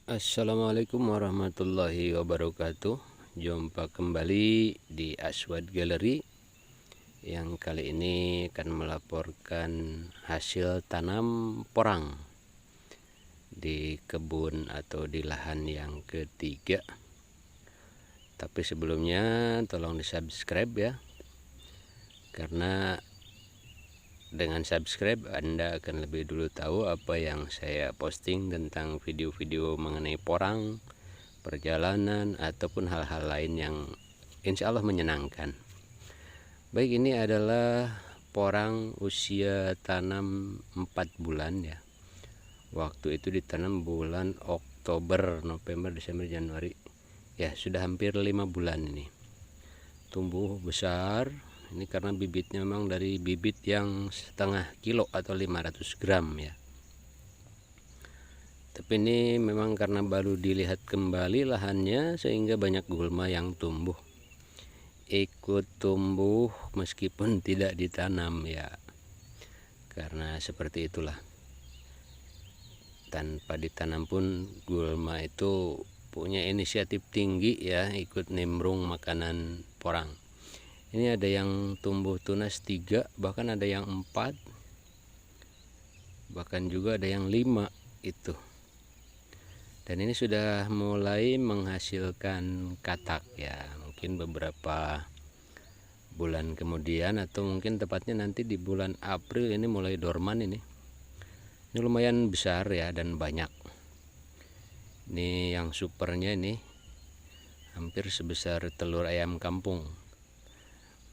Assalamualaikum warahmatullahi wabarakatuh. Jumpa kembali di Aswad Gallery, yang kali ini akan melaporkan hasil tanam porang di kebun atau di lahan yang ketiga. Tapi sebelumnya tolong di subscribe ya, karena dengan subscribe Anda akan lebih dulu tahu apa yang saya posting tentang video-video mengenai porang, perjalanan, ataupun hal-hal lain yang insya Allah menyenangkan. Baik, ini adalah porang usia tanam 4 bulan ya. Waktu itu ditanam bulan Oktober, November, Desember, Januari. Ya, sudah hampir 5 bulan ini. Tumbuh besar. Ini karena bibitnya memang dari bibit yang setengah kilo atau 500 gram ya. Tapi ini memang karena baru dilihat kembali lahannya, sehingga banyak gulma yang tumbuh. Ikut tumbuh meskipun tidak ditanam ya. Karena seperti itulah. Tanpa ditanam pun gulma itu punya inisiatif tinggi ya, ikut nimbrung makanan porang. Ini ada yang tumbuh tunas 3, bahkan ada yang 4, bahkan juga ada yang 5 itu. Dan ini sudah mulai menghasilkan katak ya. Mungkin beberapa bulan kemudian, atau mungkin tepatnya nanti di bulan April ini mulai dorman ini. Ini lumayan besar ya dan banyak. Ini yang supernya ini hampir sebesar telur ayam kampung.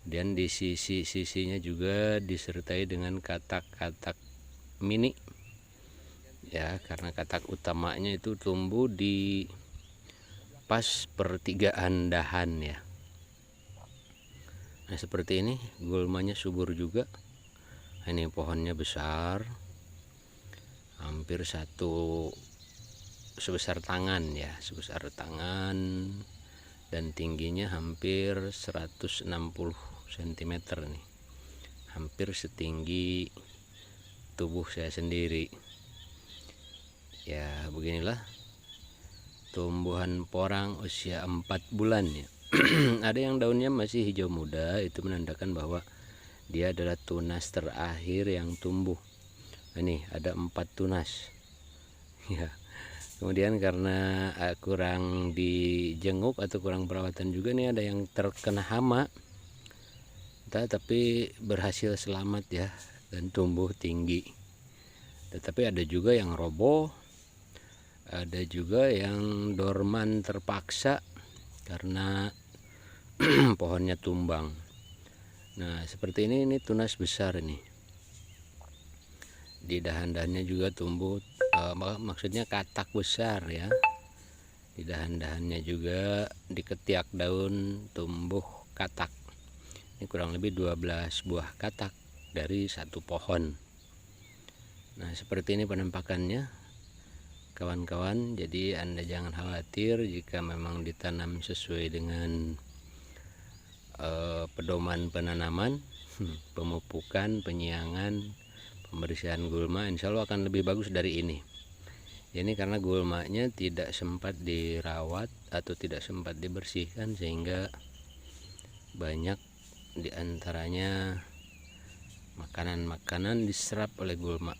Dan di sisi-sisinya juga disertai dengan katak-katak mini ya, karena katak utamanya itu tumbuh di pas pertigaan dahan ya. Nah, seperti ini gulmanya subur juga. Ini pohonnya besar, hampir sebesar tangan ya, sebesar tangan, dan tingginya hampir 160 cm nih, hampir setinggi tubuh saya sendiri ya. Beginilah tumbuhan porang usia 4 bulan ya. Ada yang daunnya masih hijau muda, itu menandakan bahwa dia adalah tunas terakhir yang tumbuh. Ini ada 4 tunas ya. Kemudian karena kurang dijenguk atau kurang perawatan juga, nih ada yang terkena hama, tapi berhasil selamat ya dan tumbuh tinggi. Tetapi ada juga yang roboh, ada juga yang dorman terpaksa karena pohonnya tumbang. Nah, seperti ini tunas besar ini. Di dahan-dahannya juga tumbuh, maksudnya katak besar ya. Di dahan-dahannya juga di ketiak daun tumbuh katak. Ini kurang lebih 12 buah katak dari satu pohon. Nah, seperti ini penampakannya kawan-kawan. Jadi Anda jangan khawatir jika memang ditanam sesuai dengan pedoman penanaman, pemupukan, penyiangan, pembersihan gulma, insya Allah akan lebih bagus dari ini. Ini karena gulmanya tidak sempat dirawat atau tidak sempat dibersihkan, sehingga banyak diantaranya makanan-makanan diserap oleh gulma.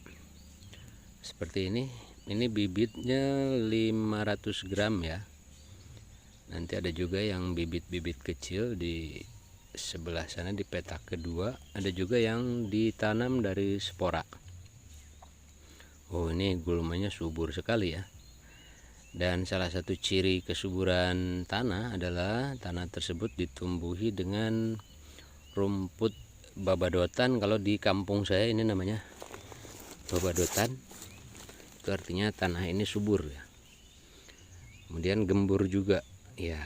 Seperti ini bibitnya 500 gram ya. Nanti ada juga yang bibit-bibit kecil di sebelah sana di petak kedua, ada juga yang ditanam dari spora. Oh, ini gulmanya subur sekali ya. Dan salah satu ciri kesuburan tanah adalah tanah tersebut ditumbuhi dengan rumput babadotan. Kalau di kampung saya ini namanya babadotan. Itu artinya tanah ini subur ya. Kemudian gembur juga ya.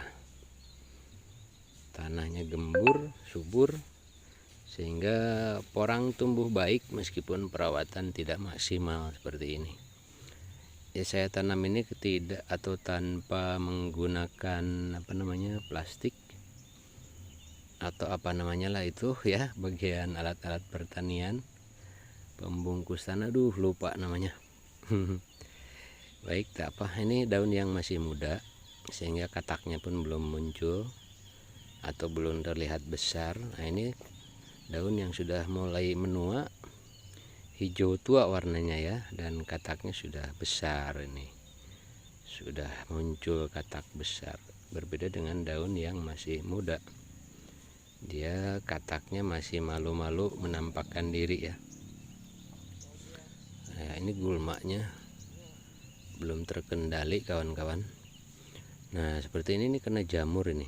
Tanahnya gembur, subur, sehingga porang tumbuh baik meskipun perawatan tidak maksimal seperti ini. Ya, saya tanam ini tidak atau tanpa menggunakan plastik atau lah itu ya, bagian alat-alat pertanian, pembungkus tanah, lupa namanya. Baik, tak apa, ini daun yang masih muda sehingga kataknya pun belum muncul atau belum terlihat besar. Nah, ini daun yang sudah mulai menua, hijau tua warnanya ya, dan kataknya sudah besar. Ini sudah muncul katak besar, berbeda dengan daun yang masih muda. Dia kataknya masih malu-malu menampakkan diri ya. Nah, ini gulmanya belum terkendali kawan-kawan. Nah, seperti ini kena jamur ini.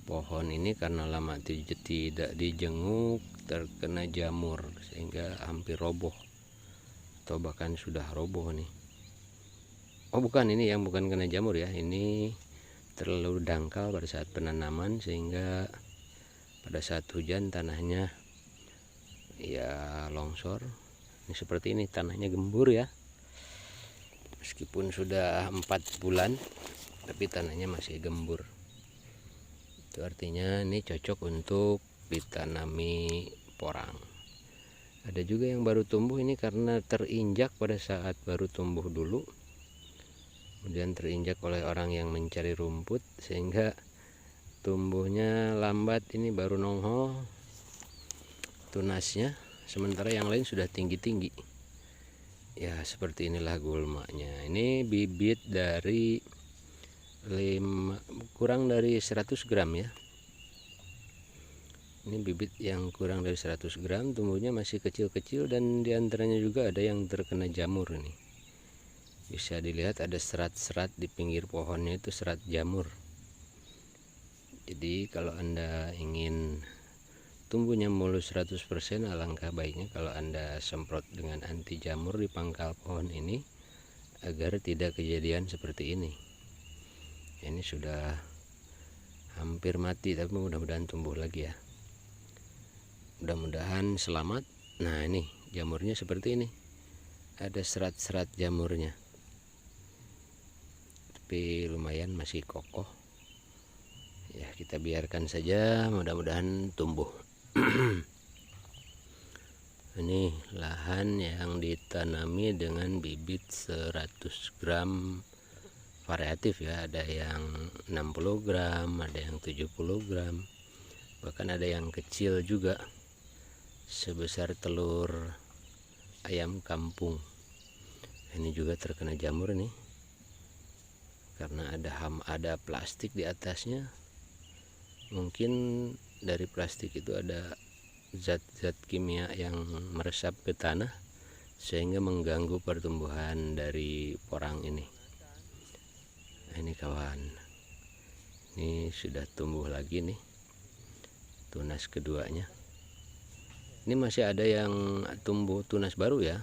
Pohon ini karena lama tidak dijenguk terkena jamur sehingga hampir roboh atau bahkan sudah roboh nih. Oh bukan, ini yang bukan kena jamur ya, ini terlalu dangkal pada saat penanaman sehingga pada saat hujan tanahnya ya longsor. Ini seperti ini, tanahnya gembur ya, meskipun sudah 4 bulan tapi tanahnya masih gembur. Itu artinya ini cocok untuk ditanami porang. Ada juga yang baru tumbuh ini karena terinjak pada saat baru tumbuh dulu, kemudian terinjak oleh orang yang mencari rumput sehingga tumbuhnya lambat. Ini baru nongol tunasnya, sementara yang lain sudah tinggi-tinggi ya. Seperti inilah gulmanya. Ini bibit dari kurang dari 100 gram ya. Ini bibit yang kurang dari 100 gram, tumbuhnya masih kecil-kecil dan diantaranya juga ada yang terkena jamur. Ini bisa dilihat ada serat-serat di pinggir pohonnya, itu serat jamur. Jadi kalau Anda ingin tumbuhnya mulus 100%, alangkah baiknya kalau Anda semprot dengan anti jamur di pangkal pohon ini agar tidak kejadian seperti ini. Ini sudah hampir mati tapi mudah-mudahan tumbuh lagi ya. Mudah-mudahan selamat. Nah, ini jamurnya seperti ini, ada serat-serat jamurnya, tapi lumayan masih kokoh ya. Kita biarkan saja, mudah-mudahan tumbuh. Ini lahan yang ditanami dengan bibit 100 gram variatif ya, ada yang 60 gram, ada yang 70 gram, bahkan ada yang kecil juga sebesar telur ayam kampung. Ini juga terkena jamur nih karena ada plastik di atasnya. Mungkin dari plastik itu ada zat-zat kimia yang meresap ke tanah sehingga mengganggu pertumbuhan dari porang ini. Nah, ini kawan, ini sudah tumbuh lagi nih tunas keduanya. Ini masih ada yang tumbuh tunas baru ya,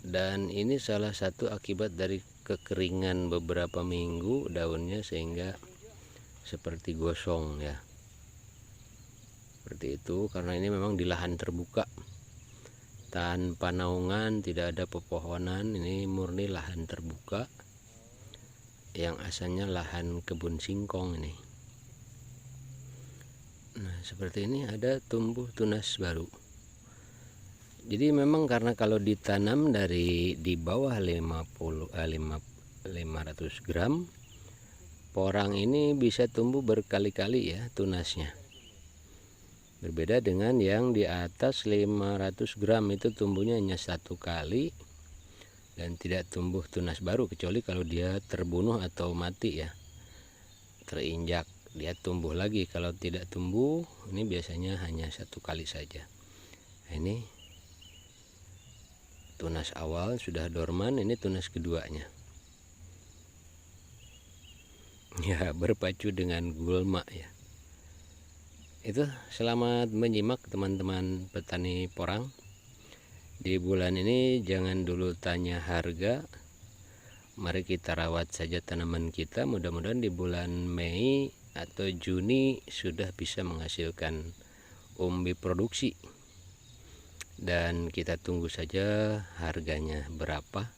dan ini salah satu akibat dari kekeringan beberapa minggu daunnya sehingga seperti gosong ya, seperti itu. Karena ini memang di lahan terbuka tanpa naungan, tidak ada pepohonan, ini murni lahan terbuka yang asalnya lahan kebun singkong ini. Nah, seperti ini ada tumbuh tunas baru. Jadi memang karena kalau ditanam dari di bawah 500 gram, porang ini bisa tumbuh berkali-kali ya tunasnya. Berbeda dengan yang di atas 500 gram, itu tumbuhnya hanya 1 kali dan tidak tumbuh tunas baru, kecuali kalau dia terbunuh atau mati ya, terinjak, dia tumbuh lagi. Kalau tidak tumbuh, ini biasanya hanya 1 kali saja. Nah, ini tunas awal sudah dorman, ini tunas keduanya ya, berpacu dengan gulma ya. Itu, selamat menyimak teman-teman petani porang. Di bulan ini jangan dulu tanya harga, mari kita rawat saja tanaman kita. Mudah-mudahan di bulan Mei atau Juni sudah bisa menghasilkan umbi produksi, dan kita tunggu saja harganya berapa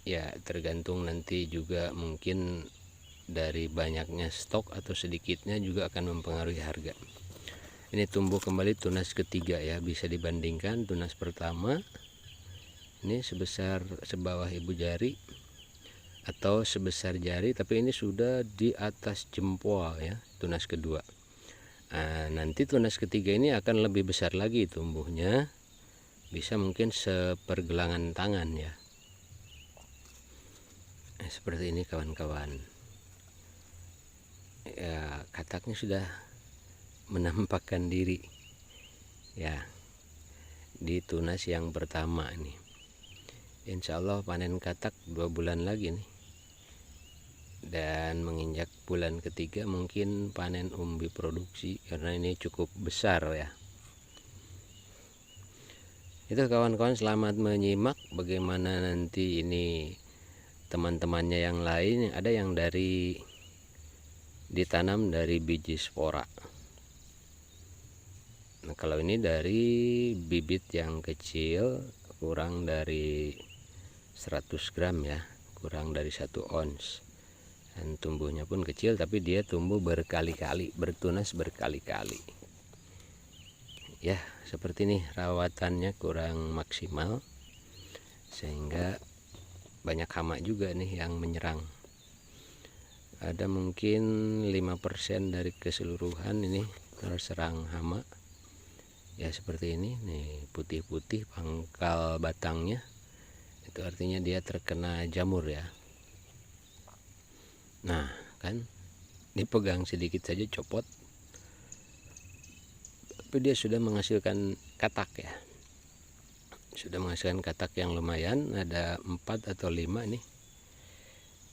ya, tergantung nanti juga mungkin dari banyaknya stok atau sedikitnya juga akan mempengaruhi harga. Ini tumbuh kembali tunas ketiga ya, bisa dibandingkan tunas pertama Ini sebesar sebawah ibu jari atau sebesar jari, tapi ini sudah di atas jempol ya, tunas kedua. Nah, nanti tunas ketiga ini akan lebih besar lagi tumbuhnya, bisa mungkin sepergelangan tangan ya. Nah, seperti ini kawan-kawan ya, kataknya sudah menampakkan diri ya di tunas yang pertama ini. Insya Allah panen katak 2 bulan lagi nih, dan menginjak bulan ketiga mungkin panen umbi produksi, karena ini cukup besar ya. Itu kawan-kawan, selamat menyimak bagaimana nanti ini teman-temannya yang lain. Ada yang dari ditanam dari biji spora. Nah, kalau ini dari bibit yang kecil, kurang dari 100 gram ya, kurang dari 1 ons, dan tumbuhnya pun kecil, tapi dia tumbuh berkali-kali, bertunas berkali-kali ya. Seperti ini, rawatannya kurang maksimal sehingga banyak hama juga nih yang menyerang. Ada mungkin 5% dari keseluruhan ini terserang hama ya, seperti ini nih, putih-putih pangkal batangnya, itu artinya dia terkena jamur ya. Nah kan, dipegang sedikit saja copot, tapi dia sudah menghasilkan katak ya, sudah menghasilkan katak yang lumayan, ada 4 atau 5 nih.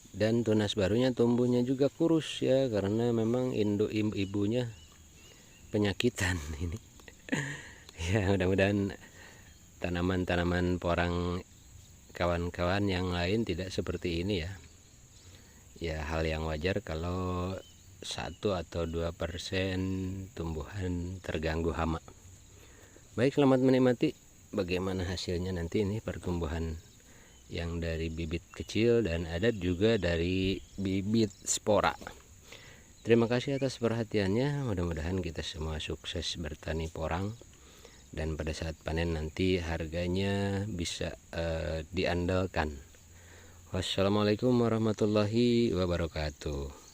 Dan tunas barunya tumbuhnya juga kurus ya, karena memang induk ibunya penyakitan ini ya. Mudah-mudahan tanaman-tanaman porang kawan-kawan yang lain tidak seperti ini ya. Ya, hal yang wajar kalau 1 atau 2% tumbuhan terganggu hama. Baik, selamat menikmati bagaimana hasilnya nanti ini, pertumbuhan yang dari bibit kecil dan ada juga dari bibit spora. Terima kasih atas perhatiannya. Mudah-mudahan kita semua sukses bertani porang, dan pada saat panen nanti harganya bisa diandalkan. Wassalamualaikum warahmatullahi wabarakatuh.